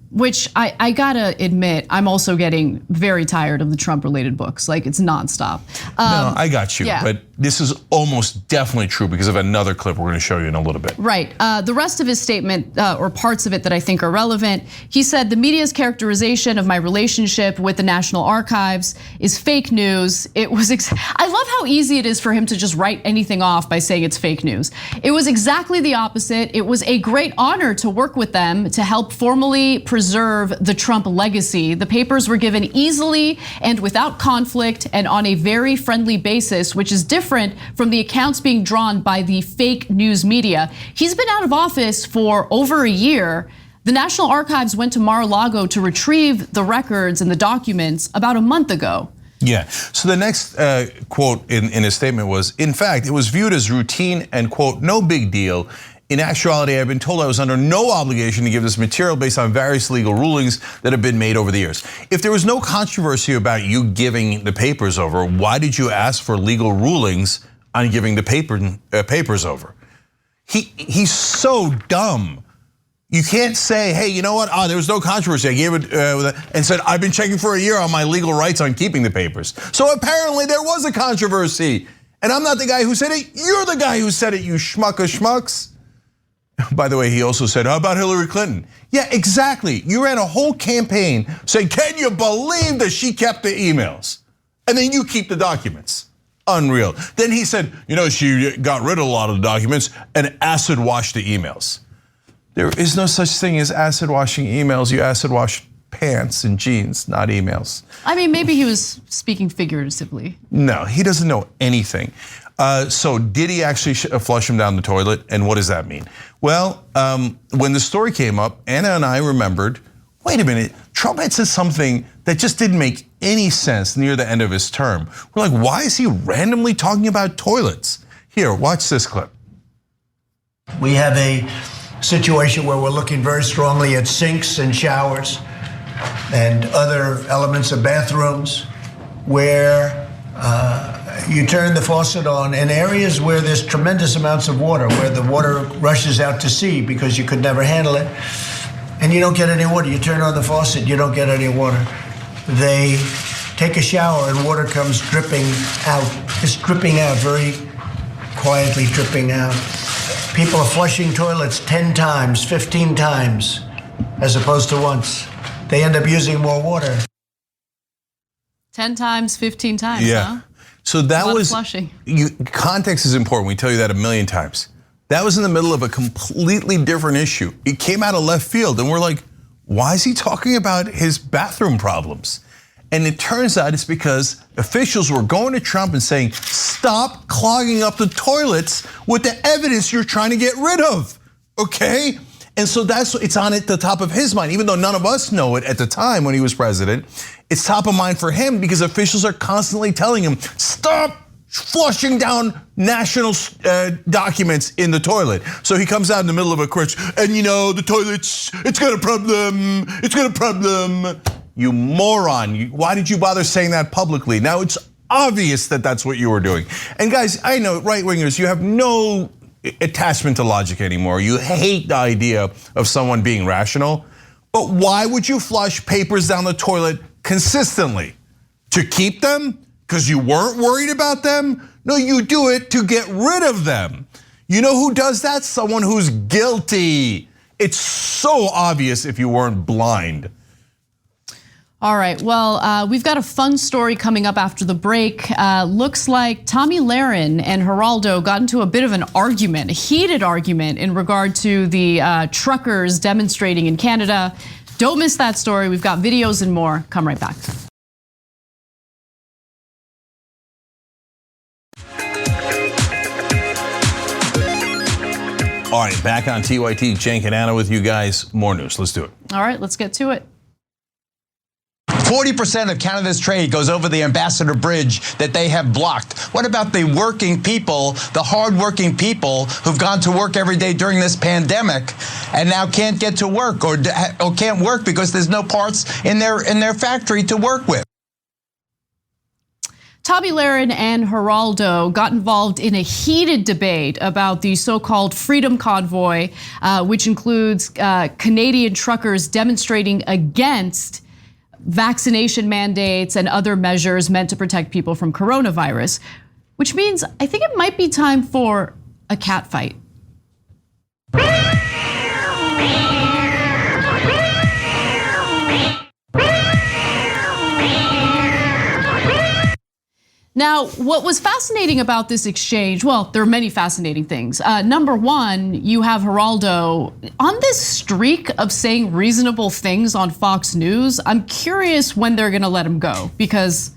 Which I gotta admit, I'm also getting very tired of the Trump-related books. Like, it's nonstop. No, I got you, yeah. But this is almost definitely true because of another clip we're gonna show you in a little bit. Right, the rest of his statement, or parts of it that I think are relevant, he said the media's characterization of my relationship with the National Archives is fake news. It was, I love how easy it is for him to just write anything off by saying it's fake news. It was exactly the opposite. It was a great honor to work with them to help formally preserve the Trump legacy. The papers were given easily and without conflict and on a very friendly basis, which is different from the accounts being drawn by the fake news media. He's been out of office for over a year. The National Archives went to Mar-a-Lago to retrieve the records and the documents about a month ago. Yeah, so the next quote in his statement was, in fact, it was viewed as routine and quote, no big deal. In actuality, I've been told I was under no obligation to give this material based on various legal rulings that have been made over the years. If there was no controversy about you giving the papers over, why did you ask for legal rulings on giving the papers over? He's so dumb. You can't say, hey, you know what? There was no controversy. I gave it and said, I've been checking for a year on my legal rights on keeping the papers. So apparently there was a controversy. And I'm not the guy who said it. You're the guy who said it, you schmucks. By the way, he also said, how about Hillary Clinton? Yeah, exactly. You ran a whole campaign saying, can you believe that she kept the emails? And then you keep the documents. Unreal. Then he said, you know, she got rid of a lot of the documents and acid washed the emails. There is no such thing as acid washing emails. You acid wash pants and jeans, not emails. I mean, maybe he was speaking figuratively. No, he doesn't know anything. So did he actually flush him down the toilet? And what does that mean? Well, when the story came up, Anna and I remembered, wait a minute, Trump had said something that just didn't make any sense near the end of his term. We're like, why is he randomly talking about toilets? Here, watch this clip. We have a situation where we're looking very strongly at sinks and showers and other elements of bathrooms where you turn the faucet on in areas where there's tremendous amounts of water, where the water rushes out to sea because you could never handle it, and you don't get any water. You turn on the faucet, you don't get any water. They take a shower and water comes dripping out. It's dripping out, very quietly dripping out. People are flushing toilets 10 times, 15 times, as opposed to once. They end up using more water. 10 times, 15 times, yeah. Huh? So that was, flushing. Context is important. We tell you that a million times. That was in the middle of a completely different issue. It came out of left field and we're like, why is he talking about his bathroom problems? And it turns out it's because officials were going to Trump and saying, stop clogging up the toilets with the evidence you're trying to get rid of, okay? And so it's on at the top of his mind, even though none of us know it at the time when he was president. It's top of mind for him because officials are constantly telling him, stop flushing down national documents in the toilet. So he comes out in the middle of a crutch, and you know, the toilets, it's got a problem, it's got a problem. you moron. Why did you bother saying that publicly? Now it's obvious that that's what you were doing. And guys, I know right-wingers, you have no attachment to logic anymore. You hate the idea of someone being rational. But why would you flush papers down the toilet consistently? To keep them? Because you weren't worried about them? No, you do it to get rid of them. You know who does that? Someone who's guilty. It's so obvious if you weren't blind. All right, well, we've got a fun story coming up after the break. Looks like Tomi Lahren and Geraldo got into a bit of an argument, a heated argument in regard to the truckers demonstrating in Canada. Don't miss that story. We've got videos and more. Come right back. All right, back on TYT, Cenk and Anna with you guys. More news, let's do it. All right, let's get to it. 40% of Canada's trade goes over the Ambassador Bridge that they have blocked. What about the working people, the hardworking people who've gone to work every day during this pandemic and now can't get to work or can't work because there's no parts in their factory to work with? Tomi Lahren and Geraldo got involved in a heated debate about the so-called Freedom Convoy, which includes Canadian truckers demonstrating against vaccination mandates and other measures meant to protect people from coronavirus, which means I think it might be time for a cat fight. Now, what was fascinating about this exchange, well, there are many fascinating things. Number one, you have Geraldo on this streak of saying reasonable things on Fox News. I'm curious when they're gonna let him go because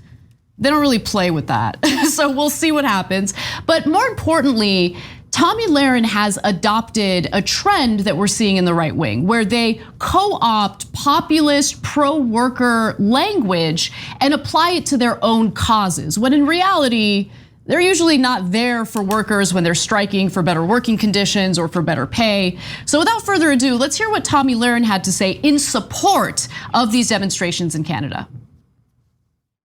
they don't really play with that. So we'll see what happens. But more importantly, Tomi Lahren has adopted a trend that we're seeing in the right wing where they co-opt populist pro-worker language and apply it to their own causes, when in reality, they're usually not there for workers when they're striking for better working conditions or for better pay. So without further ado, let's hear what Tomi Lahren had to say in support of these demonstrations in Canada.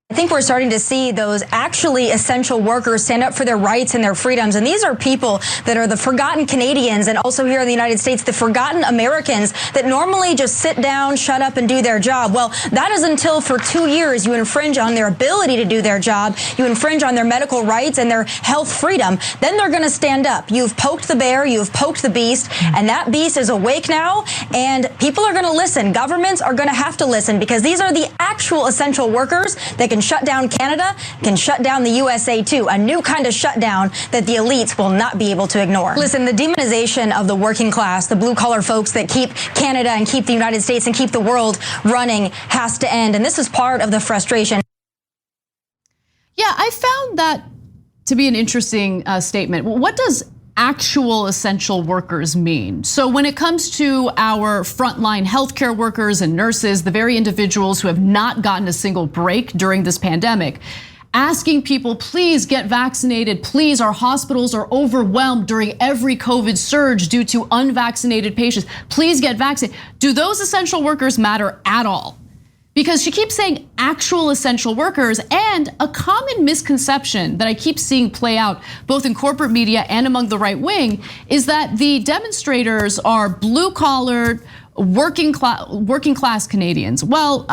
I think we're starting to see those actually essential workers stand up for their rights and their freedoms. And these are people that are the forgotten Canadians and also here in the United States, the forgotten Americans that normally just sit down, shut up and do their job. Well, that is until for 2 years you infringe on their ability to do their job. You infringe on their medical rights and their health freedom. Then they're going to stand up. You've poked the bear, you've poked the beast, and that beast is awake now. And people are going to listen. Governments are going to have to listen because these are the actual essential workers that can shut down Canada, can shut down the USA too. A new kind of shutdown that the elites will not be able to ignore. Listen, the demonization of the working class, the blue collar folks that keep Canada and keep the United States and keep the world running has to end. And this is part of the frustration. Yeah, I found that to be an interesting statement. What does actual essential workers mean? So when it comes to our frontline healthcare workers and nurses, the very individuals who have not gotten a single break during this pandemic, asking people, please get vaccinated, please, our hospitals are overwhelmed during every COVID surge due to unvaccinated patients, please get vaccinated. Do those essential workers matter at all? Because she keeps saying actual essential workers, and a common misconception that I keep seeing play out both in corporate media and among the right wing is that the demonstrators are blue collar, working class Canadians. Well,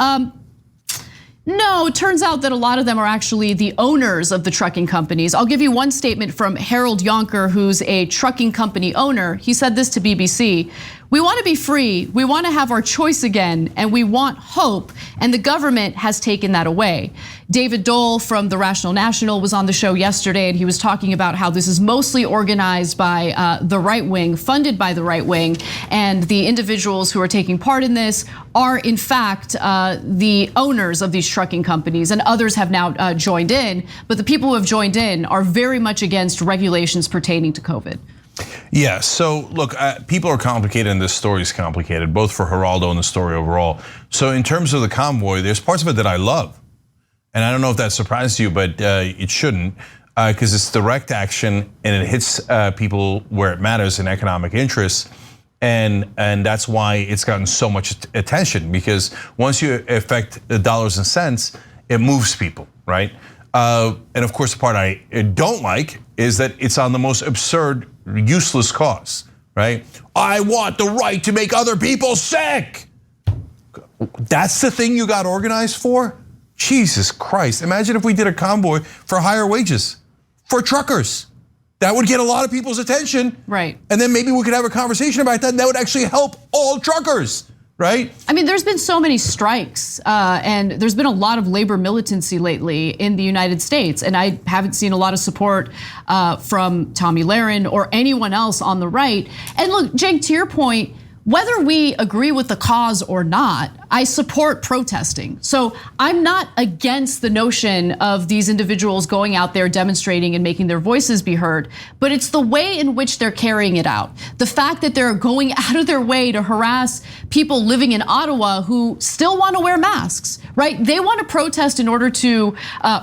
no, it turns out that a lot of them are actually the owners of the trucking companies. I'll give you one statement from Harold Yonker, who's a trucking company owner. He said this to BBC. We want to be free, we want to have our choice again, and we want hope, and the government has taken that away. David Dole from the Rational National was on the show yesterday, and he was talking about how this is mostly organized by the right wing, funded by the right wing, and the individuals who are taking part in this are in fact the owners of these trucking companies, and others have now joined in, but the people who have joined in are very much against regulations pertaining to COVID. Yeah, so look, people are complicated and this story is complicated, both for Geraldo and the story overall. So in terms of the convoy, there's parts of it that I love. And I don't know if that surprised you, but it shouldn't, because it's direct action and it hits people where it matters in economic interests. And that's why it's gotten so much attention, because once you affect the dollars and cents, it moves people, right? And of course, the part I don't like is that it's on the most absurd, useless cause, right? I want the right to make other people sick. That's the thing you got organized for? Jesus Christ. Imagine if we did a convoy for higher wages for truckers. That would get a lot of people's attention. Right. And then maybe we could have a conversation about that, and that would actually help all truckers, right? I mean, there's been so many strikes, and there's been a lot of labor militancy lately in the United States, and I haven't seen a lot of support from Tomi Lahren or anyone else on the right. And look, Cenk, to your point, whether we agree with the cause or not, I support protesting. So I'm not against the notion of these individuals going out there demonstrating and making their voices be heard, but it's the way in which they're carrying it out. The fact that they're going out of their way to harass people living in Ottawa who still want to wear masks, right? They want to protest in order to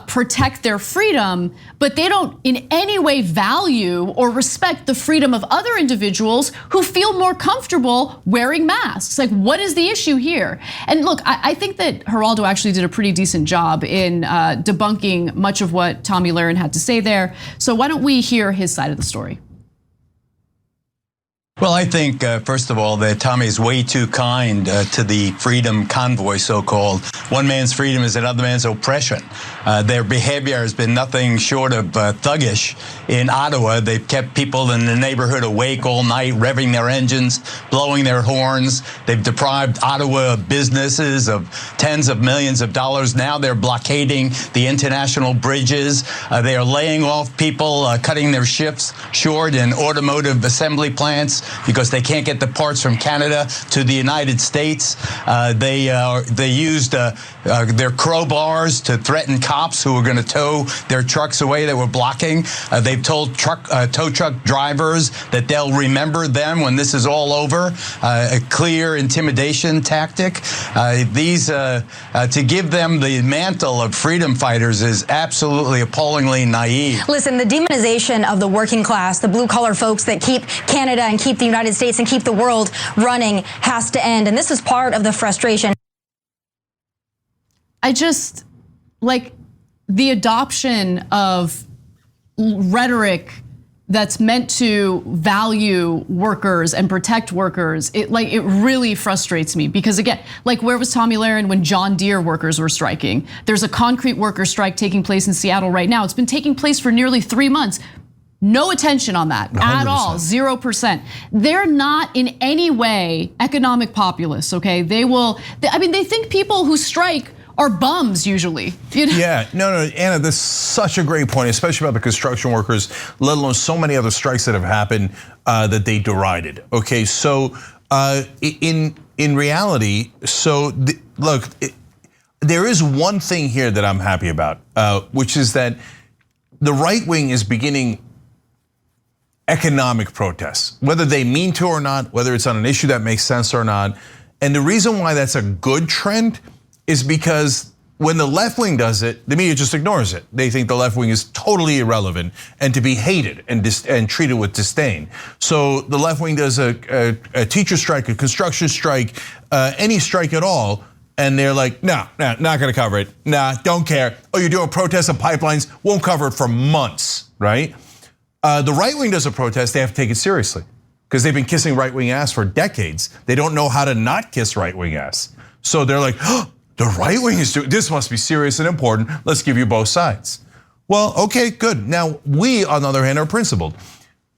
protect their freedom, but they don't in any way value or respect the freedom of other individuals who feel more comfortable wearing masks. Like, what is the issue here? And look, I think that Geraldo actually did a pretty decent job in debunking much of what Tomi Lahren had to say there. So why don't we hear his side of the story? Well, I think, first of all, that Tommy is way too kind to the freedom convoy, so-called. One man's freedom is another man's oppression. Their behavior has been nothing short of thuggish. In Ottawa, they've kept people in the neighborhood awake all night, revving their engines, blowing their horns. They've deprived Ottawa businesses of tens of millions of dollars. Now they're blockading the international bridges. They are laying off people, cutting their shifts short in automotive assembly plants, because they can't get the parts from Canada to the United States. They used their crowbars to threaten cops who were going to tow their trucks away that were blocking. They've told tow truck drivers that they'll remember them when this is all over. A clear intimidation tactic. To give them the mantle of freedom fighters is absolutely appallingly naive. Listen, the demonization of the working class, the blue collar folks that keep Canada and keep the United States and keep the world running has to end. And this is part of the frustration. I just like the adoption of rhetoric that's meant to value workers and protect workers. It really frustrates me, because again, like, where was Tomi Lahren when John Deere workers were striking? There's a concrete worker strike taking place in Seattle right now. It's been taking place for nearly 3 months. No attention on that 100%. At all, 0%. They're not in any way economic populists, okay? They think people who strike are bums usually. You know? Yeah, no, Anna, that's such a great point, especially about the construction workers, let alone so many other strikes that have happened that they derided. Okay, so in reality, look, there is one thing here that I'm happy about, which is that the right wing is beginning economic protests, whether they mean to or not, whether it's on an issue that makes sense or not. And the reason why that's a good trend is because when the left wing does it, the media just ignores it. They think the left wing is totally irrelevant and to be hated and treated with disdain. So the left wing does a teacher strike, a construction strike, any strike at all, and they're like, no, not gonna cover it. Nah, don't care. Oh, you're doing protests of pipelines, won't cover it for months, right? The right wing does a protest, they have to take it seriously, because they've been kissing right wing ass for decades. They don't know how to not kiss right wing ass. So they're like, oh, the right wing is doing, this must be serious and important. Let's give you both sides. Well, okay, good. Now we, on the other hand, are principled.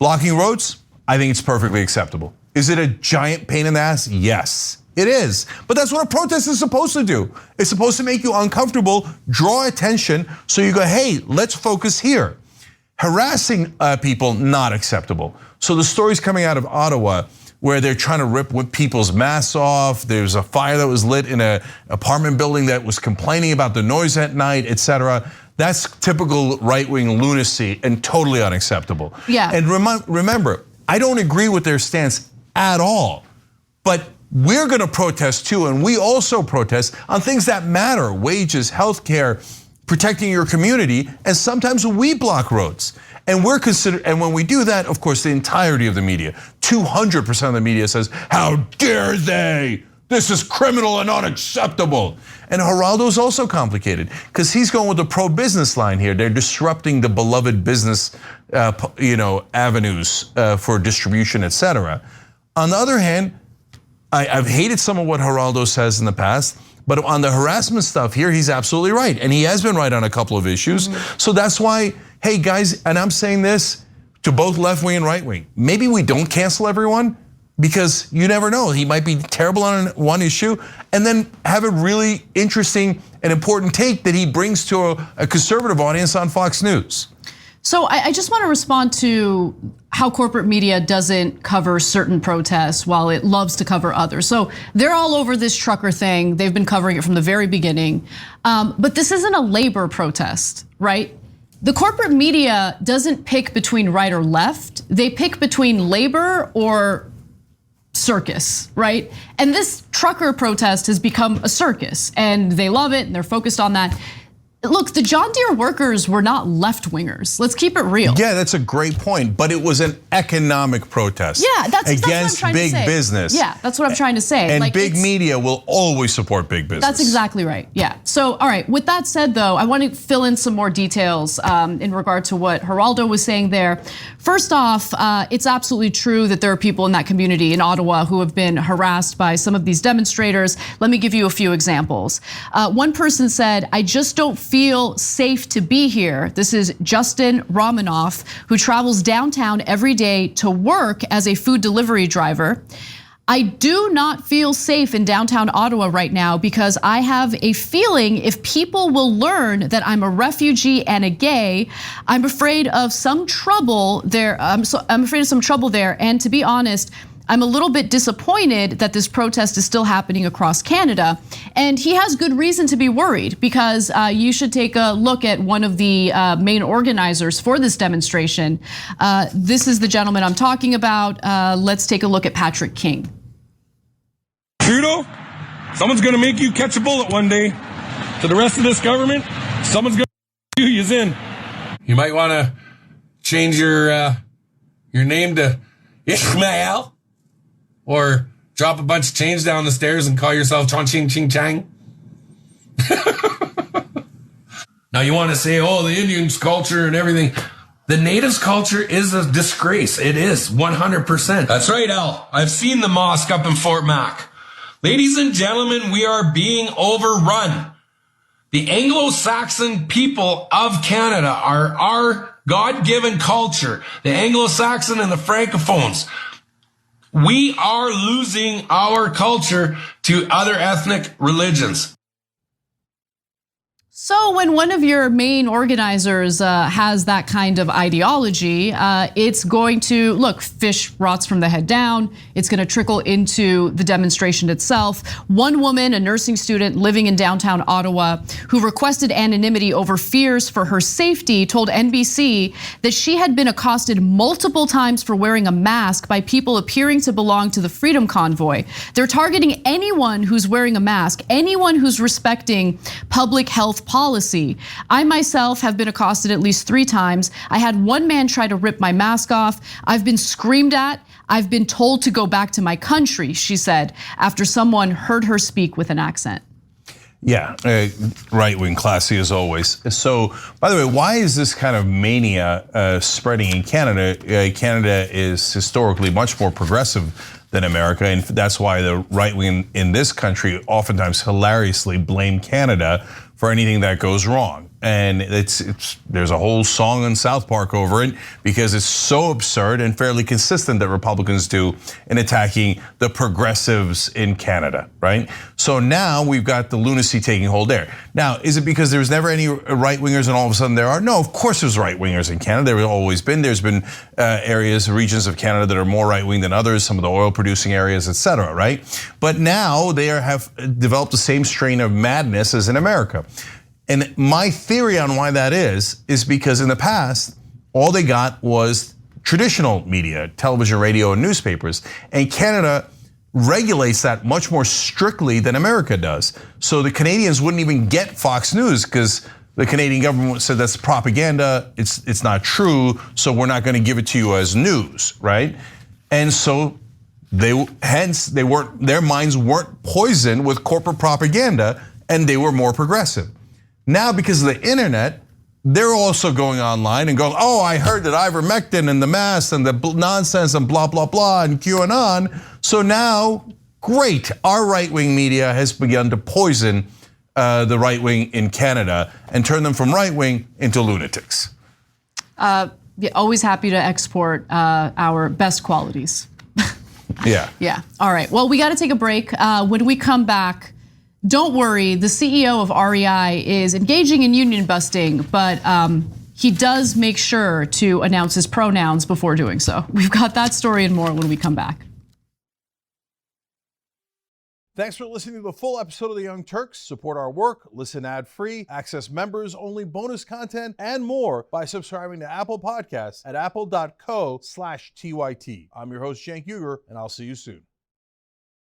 Blocking roads, I think it's perfectly acceptable. Is it a giant pain in the ass? Yes, it is. But that's what a protest is supposed to do. It's supposed to make you uncomfortable, draw attention, so you go, hey, let's focus here. Harassing people, not acceptable. So the stories coming out of Ottawa where they're trying to rip people's masks off. There's a fire that was lit in an apartment building that was complaining about the noise at night, etc. That's typical right-wing lunacy and totally unacceptable. Yeah. And remember, I don't agree with their stance at all, but we're gonna protest too, and we also protest on things that matter: wages, healthcare, protecting your community, and sometimes we block roads. And we're considered, and when we do that, of course, the entirety of the media, 200% of the media says, how dare they? This is criminal and unacceptable. And Geraldo's also complicated because he's going with the pro-business line here. They're disrupting the beloved business, avenues for distribution, etc. On the other hand, I've hated some of what Geraldo says in the past, but on the harassment stuff here, he's absolutely right. And he has been right on a couple of issues. So that's why, hey guys, and I'm saying this to both left wing and right wing, maybe we don't cancel everyone because you never know. He might be terrible on one issue and then have a really interesting and important take that he brings to a conservative audience on Fox News. So I just want to respond to how corporate media doesn't cover certain protests while it loves to cover others. So they're all over this trucker thing. They've been covering it from the very beginning. But this isn't a labor protest, right? The corporate media doesn't pick between right or left. They pick between labor or circus, right? And this trucker protest has become a circus and they love it and they're focused on that. Look, the John Deere workers were not left-wingers. Let's keep it real. Yeah, that's a great point, but it was an economic protest. Yeah, that's against what I'm trying big to say. business. Yeah, that's what I'm trying to say. And like, big media will always support big business. That's exactly right, yeah. So, all right, with that said though, I want to fill in some more details in regard to what Geraldo was saying there. First off, it's absolutely true that there are people in that community in Ottawa who have been harassed by some of these demonstrators. Let me give you a few examples. One person said, I just don't feel safe to be here. This is Justin Romanoff, who travels downtown every day to work as a food delivery driver. I do not feel safe in downtown Ottawa right now because I have a feeling if people will learn that I'm a refugee and a gay, I'm afraid of some trouble there. I'm afraid of some trouble there. And to be honest, I'm a little bit disappointed that this protest is still happening across Canada. And he has good reason to be worried because you should take a look at one of the main organizers for this demonstration. This is the gentleman I'm talking about. Let's take a look at Patrick King. Trudeau, someone's gonna make you catch a bullet one day. To the rest of this government, someone's gonna do you in. You might wanna change your name to Ishmael. Or drop a bunch of change down the stairs and call yourself Chong Ching Ching Chang. Now you want to say, oh, the Indians' culture and everything. The natives' culture is a disgrace. It is 100%. That's right, Al. I've seen the mosque up in Fort Mac. Ladies and gentlemen, we are being overrun. The Anglo-Saxon people of Canada are our God-given culture. The Anglo-Saxon and the Francophones. We are losing our culture to other ethnic religions. So when one of your main organizers has that kind of ideology, it's going to, look, fish rots from the head down. It's going to trickle into the demonstration itself. One woman, a nursing student living in downtown Ottawa, who requested anonymity over fears for her safety, told NBC that she had been accosted multiple times for wearing a mask by people appearing to belong to the Freedom Convoy. They're targeting anyone who's wearing a mask, anyone who's respecting public health policy. I myself have been accosted at least 3 times. I had one man try to rip my mask off. I've been screamed at. I've been told to go back to my country, she said, after someone heard her speak with an accent. Yeah, right-wing, classy as always. So, by the way, why is this kind of mania spreading in Canada? Canada is historically much more progressive than America, and that's why the right wing in this country oftentimes hilariously blame Canada for anything that goes wrong. And there's a whole song in South Park over it because it's so absurd and fairly consistent that Republicans do in attacking the progressives in Canada, right? So now we've got the lunacy taking hold there. Now, is it because there's never any right-wingers and all of a sudden there are? No, of course there's right-wingers in Canada. There have always been. There's been areas, regions of Canada that are more right-wing than others, some of the oil-producing areas, et cetera, right? But now they have developed the same strain of madness as in America. And my theory on why that is because in the past, all they got was traditional media, television, radio, and newspapers. And Canada regulates that much more strictly than America does. So the Canadians wouldn't even get Fox News because the Canadian government said that's propaganda, it's not true, so we're not gonna give it to you as news, right? And so their minds weren't poisoned with corporate propaganda, and they were more progressive. Now, because of the internet, they're also going online and going, oh, I heard that ivermectin and the mask and the nonsense and blah, blah, blah, and QAnon. So now, great, our right-wing media has begun to poison the right wing in Canada and turn them from right-wing into lunatics. Always happy to export our best qualities. Yeah. Yeah. All right. Well, we got to take a break. When we come back, don't worry. The CEO of REI is engaging in union busting, but he does make sure to announce his pronouns before doing so. We've got that story and more when we come back. Thanks for listening to the full episode of The Young Turks. Support our work, listen ad-free, access members-only bonus content, and more by subscribing to Apple Podcasts at apple.co/TYT. I'm your host, Cenk, and I'll see you soon.